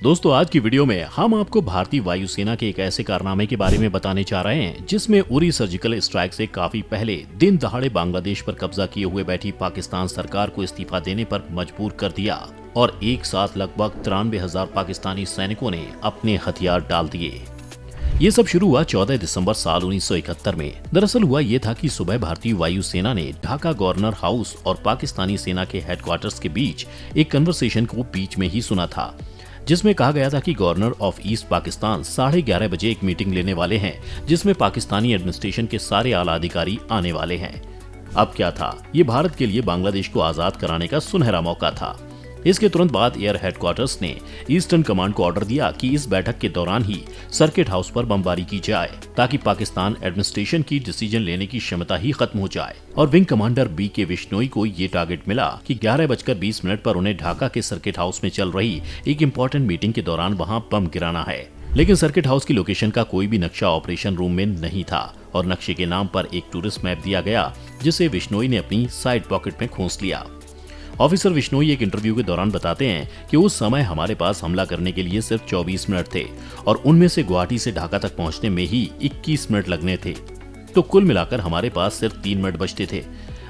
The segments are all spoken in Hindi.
दोस्तों, आज की वीडियो में हम आपको भारतीय वायुसेना के एक ऐसे कारनामे के बारे में बताने जा रहे हैं जिसमें उरी सर्जिकल स्ट्राइक से काफी पहले दिन दहाड़े बांग्लादेश पर कब्जा किए हुए बैठी पाकिस्तान सरकार को इस्तीफा देने पर मजबूर कर दिया और एक साथ लगभग 93,000 पाकिस्तानी सैनिकों ने अपने हथियार डाल दिए। ये सब शुरू हुआ 14 दिसंबर साल 1971 में। दरअसल हुआ ये था कि सुबह भारतीय वायुसेना ने ढाका गवर्नर हाउस और पाकिस्तानी सेना के हेडक्वार्टर्स के बीच एक कन्वर्सेशन को बीच में ही सुना था, जिसमें कहा गया था कि गवर्नर ऑफ ईस्ट पाकिस्तान 11:30 बजे एक मीटिंग लेने वाले हैं जिसमें पाकिस्तानी एडमिनिस्ट्रेशन के सारे आला अधिकारी आने वाले हैं। अब क्या था, ये भारत के लिए बांग्लादेश को आजाद कराने का सुनहरा मौका था। इसके तुरंत बाद एयर हेडक्वार्टर्स ने ईस्टर्न कमांड को ऑर्डर दिया कि इस बैठक के दौरान ही सर्किट हाउस पर बमबारी की जाए ताकि पाकिस्तान एडमिनिस्ट्रेशन की डिसीजन लेने की क्षमता ही खत्म हो जाए। और विंग कमांडर BK विश्नोई को ये टारगेट मिला कि 11:20 पर उन्हें ढाका के सर्किट हाउस में चल रही एक इम्पोर्टेंट मीटिंग के दौरान वहाँ बम गिराना है। लेकिन सर्किट हाउस की लोकेशन का कोई भी नक्शा ऑपरेशन रूम में नहीं था और नक्शे के नाम पर एक टूरिस्ट मैप दिया गया जिसे विश्नोई ने अपनी साइड पॉकेट में खोस लिया। ऑफिसर विश्नोई एक इंटरव्यू के दौरान बताते हैं कि उस समय हमारे पास हमला करने के लिए सिर्फ 24 मिनट थे और उनमें से गुवाहाटी से ढाका तक पहुंचने में ही 21 मिनट लगने थे, तो कुल मिलाकर हमारे पास सिर्फ 3 मिनट बचते थे।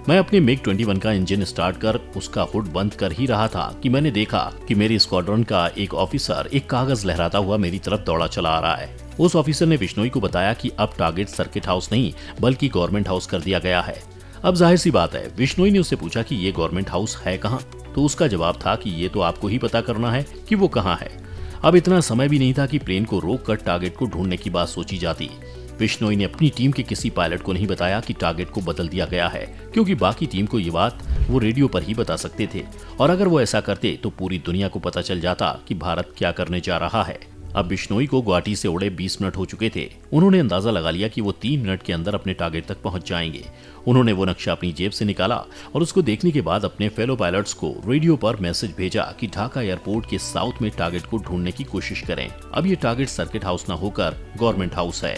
मैं अपने MiG-21 का इंजन स्टार्ट कर उसका हुड बंद कर ही रहा था कि मैंने देखा कि मेरी स्क्वाड्रन का एक ऑफिसर एक कागज लहराता हुआ मेरी तरफ दौड़ा चला आ रहा है। उस ऑफिसर ने विश्नोई को बताया कि अब टारगेट सर्किट हाउस नहीं बल्कि गवर्नमेंट हाउस कर दिया गया है। अब जाहिर सी बात है, विश्नोई ने उससे पूछा कि ये गवर्नमेंट हाउस है कहाँ, तो उसका जवाब था कि ये तो आपको ही पता करना है कि वो कहाँ है। अब इतना समय भी नहीं था कि प्लेन को रोक कर टारगेट को ढूंढने की बात सोची जाती। विश्नोई ने अपनी टीम के किसी पायलट को नहीं बताया कि टारगेट को बदल दिया गया है, क्योंकि बाकी टीम को ये बात वो रेडियो पर ही बता सकते थे और अगर वो ऐसा करते तो पूरी दुनिया को पता चल जाता कि भारत क्या करने जा रहा है। अब विश्नोई को गुवाहाटी से उड़े 20 मिनट हो चुके थे। उन्होंने अंदाजा लगा लिया कि वो 3 मिनट के अंदर अपने टारगेट तक पहुंच जाएंगे। उन्होंने वो नक्शा अपनी जेब से निकाला और उसको देखने के बाद अपने फेलो पायलट्स को रेडियो पर मैसेज भेजा कि ढाका एयरपोर्ट के साउथ में टारगेट को ढूंढने की कोशिश करें। अब ये टारगेट सर्किट हाउस न होकर गवर्नमेंट हाउस है।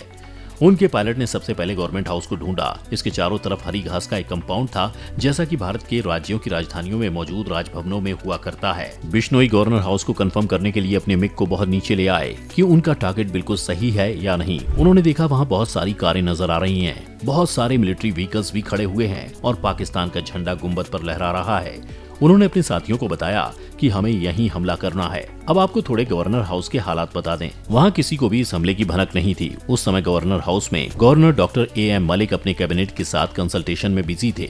उनके पायलट ने सबसे पहले गवर्नमेंट हाउस को ढूंढा। इसके चारों तरफ हरी घास का एक कंपाउंड था, जैसा कि भारत के राज्यों की राजधानियों में मौजूद राजभवनों में हुआ करता है। विश्नोई गवर्नर हाउस को कंफर्म करने के लिए अपने MiG को बहुत नीचे ले आए कि उनका टारगेट बिल्कुल सही है या नहीं। उन्होंने देखा वहाँ बहुत सारी कारें नजर आ रही हैं, बहुत सारे मिलिट्री व्हीकल्स भी खड़े हुए हैं और पाकिस्तान का झंडा गुंबद पर लहरा रहा है। उन्होंने अपने साथियों को बताया कि हमें यहीं हमला करना है। अब आपको थोड़े गवर्नर हाउस के हालात बता दें। वहाँ किसी को भी इस हमले की भनक नहीं थी। उस समय गवर्नर हाउस में गवर्नर डॉक्टर AM मलिक अपने कैबिनेट के साथ कंसल्टेशन में बिजी थे।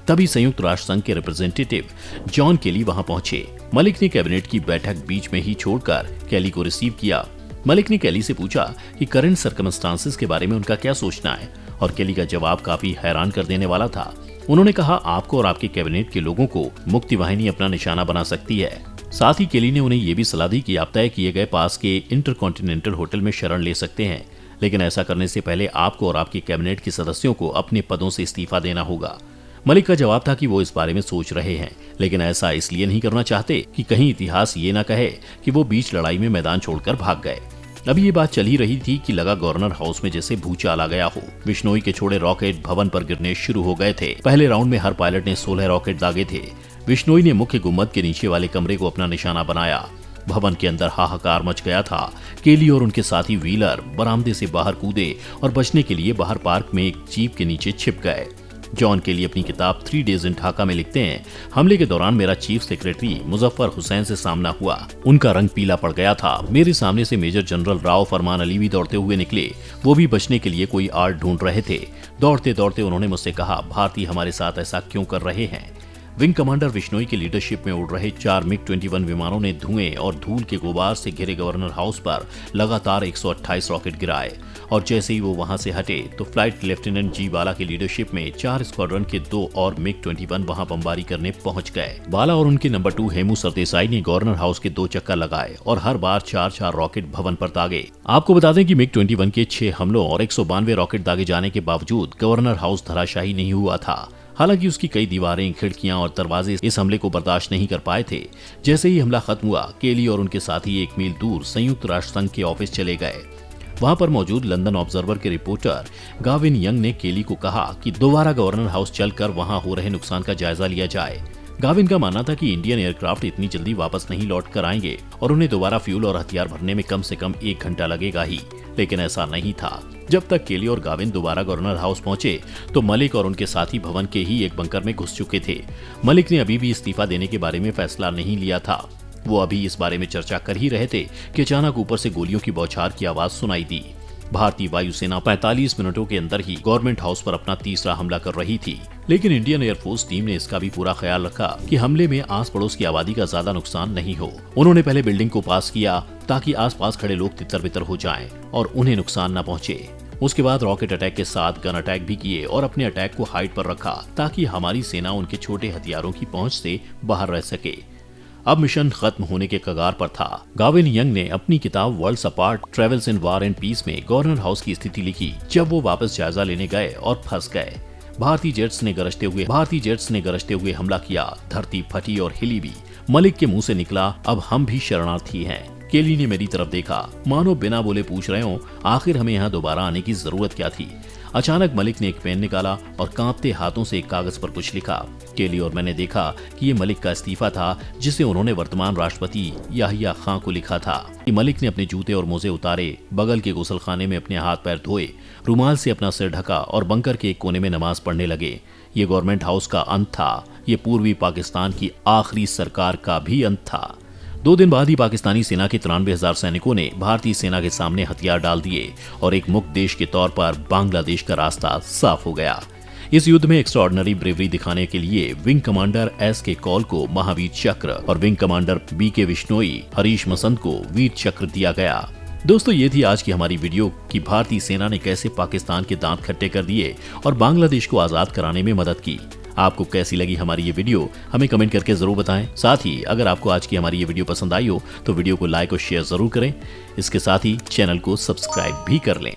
तभी संयुक्त राष्ट्र संघ के रिप्रेजेंटेटिव जॉन केली वहाँ पहुंचे। मलिक ने कैबिनेट की बैठक बीच में ही छोड़कर केली को रिसीव किया। मलिक ने केली से पूछा कि करंट सर्कमस्टांसेस के बारे में उनका क्या सोचना है और केली का जवाब काफी हैरान कर देने वाला था। उन्होंने कहा, आपको और आपके कैबिनेट के लोगों को मुक्ति वाहिनी अपना निशाना बना सकती है। साथ ही केली ने उन्हें यह भी सलाह दी कि आप तय किए गए पास के इंटरकॉन्टिनेंटल होटल में शरण ले सकते हैं, लेकिन ऐसा करने से पहले आपको और आपके कैबिनेट के सदस्यों को अपने पदों से इस्तीफा देना होगा। मलिक का जवाब था कि वो इस बारे में सोच रहे हैं, लेकिन ऐसा इसलिए नहीं करना चाहते कि कहीं इतिहास ये न कहे कि वो बीच लड़ाई में मैदान छोड़कर भाग गए। अभी ये बात चल ही रही थी कि लगा गवर्नर हाउस में जैसे भूचाल आ गया हो। विश्नोई के छोड़े रॉकेट भवन पर गिरने शुरू हो गए थे। पहले राउंड में हर पायलट ने 16 रॉकेट दागे थे। विश्नोई ने मुख्य गुम्बद के नीचे वाले कमरे को अपना निशाना बनाया। भवन के अंदर हाहाकार मच गया था। केली और उनके साथी व्हीलर बरामदे से बाहर कूदे और बचने के लिए बाहर पार्क में एक जीप के नीचे छिप गए। जॉन केली अपनी किताब 3 डेज इन ढाका में लिखते हैं, हमले के दौरान मेरा चीफ सेक्रेटरी मुजफ्फर हुसैन से सामना हुआ। उनका रंग पीला पड़ गया था। मेरे सामने से मेजर जनरल राव फरमान अली भी दौड़ते हुए निकले। वो भी बचने के लिए कोई आड़ ढूंढ रहे थे। दौड़ते दौड़ते उन्होंने मुझसे कहा, भारतीय हमारे साथ ऐसा क्यों कर रहे हैं। विंग कमांडर विश्नोई की लीडरशिप में उड़ रहे 4 MiG-21 विमानों ने धुएं और धूल के गुबार से घिरे गवर्नर हाउस पर लगातार 128 रॉकेट गिराए और जैसे ही वो वहां से हटे तो फ्लाइट लेफ्टिनेंट जी बाला की लीडरशिप में 4 स्क्वाड्रन के 2 और MiG-21 वहां बमबारी करने पहुंच गए। बाला और उनके नंबर 2 हेमू सरदेसाई ने गवर्नर हाउस के 2 चक्कर लगाए और हर बार 4-4 रॉकेट भवन पर दागे। आपको बता दें कि MiG-21 के 6 हमलों और 192 रॉकेट दागे जाने के बावजूद गवर्नर हाउस धराशायी नहीं हुआ था। हालांकि उसकी कई दीवारें, खिड़कियां और दरवाजे इस हमले को बर्दाश्त नहीं कर पाए थे। जैसे ही हमला खत्म हुआ, केली और उनके साथी 1 मील दूर संयुक्त राष्ट्र संघ के ऑफिस चले गए। वहां पर मौजूद लंदन ऑब्जर्वर के रिपोर्टर गाविन यंग ने केली को कहा कि दोबारा गवर्नर हाउस चलकर वहां हो रहे नुकसान का जायजा लिया जाए। गाविन का मानना था कि इंडियन एयरक्राफ्ट इतनी जल्दी वापस नहीं लौट कर आएंगे और उन्हें दोबारा फ्यूल और हथियार भरने में कम से कम 1 घंटा लगेगा ही, लेकिन ऐसा नहीं था। जब तक केली और गाविन दोबारा गवर्नर हाउस पहुंचे तो मलिक और उनके साथी भवन के ही एक बंकर में घुस चुके थे। मलिक ने अभी भी इस्तीफा देने के बारे में फैसला नहीं लिया था। वो अभी इस बारे में चर्चा कर ही रहे थे कि अचानक ऊपर से गोलियों की बौछार की आवाज सुनाई दी। भारतीय वायुसेना 45 मिनटों के अंदर ही गवर्नमेंट हाउस पर अपना तीसरा हमला कर रही थी, लेकिन इंडियन एयरफोर्स टीम ने इसका भी पूरा ख्याल रखा कि हमले में आस पड़ोस की आबादी का ज्यादा नुकसान नहीं हो। उन्होंने पहले बिल्डिंग को पास किया ताकि आसपास खड़े लोग तितर बितर हो जाएं और उन्हें नुकसान न पहुंचे। उसके बाद रॉकेट अटैक के साथ गन अटैक भी किए और अपने अटैक को हाइट पर रखा ताकि हमारी सेना उनके छोटे हथियारों की पहुंच से बाहर रह सके। अब मिशन खत्म होने के कगार पर था। गाविन यंग ने अपनी किताब Worlds Apart Travels in War and Peace में गवर्नर हाउस की स्थिति लिखी जब वो वापस जायजा लेने गए और फंस गए। भारतीय जेट्स ने गरजते हुए हमला किया। धरती फटी और हिली भी। मलिक के मुंह से निकला, अब हम भी शरणार्थी हैं। केली ने मेरी तरफ देखा, मानो बिना बोले पूछ रहे हो, आखिर हमें यहाँ दोबारा आने की जरूरत क्या थी। अचानक मलिक ने एक पेन निकाला और कांपते हाथों से एक कागज पर कुछ लिखा। केली और मैंने देखा कि ये मलिक का इस्तीफा था जिसे उन्होंने वर्तमान राष्ट्रपति याहिया खां को लिखा था। मलिक ने अपने जूते और मोजे उतारे, बगल के गुसलखाने में अपने हाथ पैर धोए, रुमाल से अपना सिर ढका और बंकर के एक कोने में नमाज पढ़ने लगे। ये गवर्नमेंट हाउस का अंत था। ये पूर्वी पाकिस्तान की आखिरी सरकार का भी अंत था। 2 दिन बाद ही पाकिस्तानी सेना के 93,000 सैनिकों ने भारतीय सेना के सामने हथियार डाल दिए और एक मुक्त देश के तौर पर बांग्लादेश का रास्ता साफ हो गया। इस युद्ध में एक्स्ट्राऑर्डिनरी ब्रेवरी दिखाने के लिए विंग कमांडर S.K. कौल को महावीर चक्र और wing commander B.K. Vishnoi, Harish Masand को वीर चक्र दिया गया। दोस्तों, ये थी आज की हमारी वीडियो कि भारतीय सेना ने कैसे पाकिस्तान के दांत खट्टे कर दिए और बांग्लादेश को आजाद कराने में मदद की। आपको कैसी लगी हमारी ये वीडियो हमें कमेंट करके जरूर बताएं। साथ ही अगर आपको आज की हमारी ये वीडियो पसंद आई हो तो वीडियो को लाइक और शेयर जरूर करें। इसके साथ ही चैनल को सब्सक्राइब भी कर लें।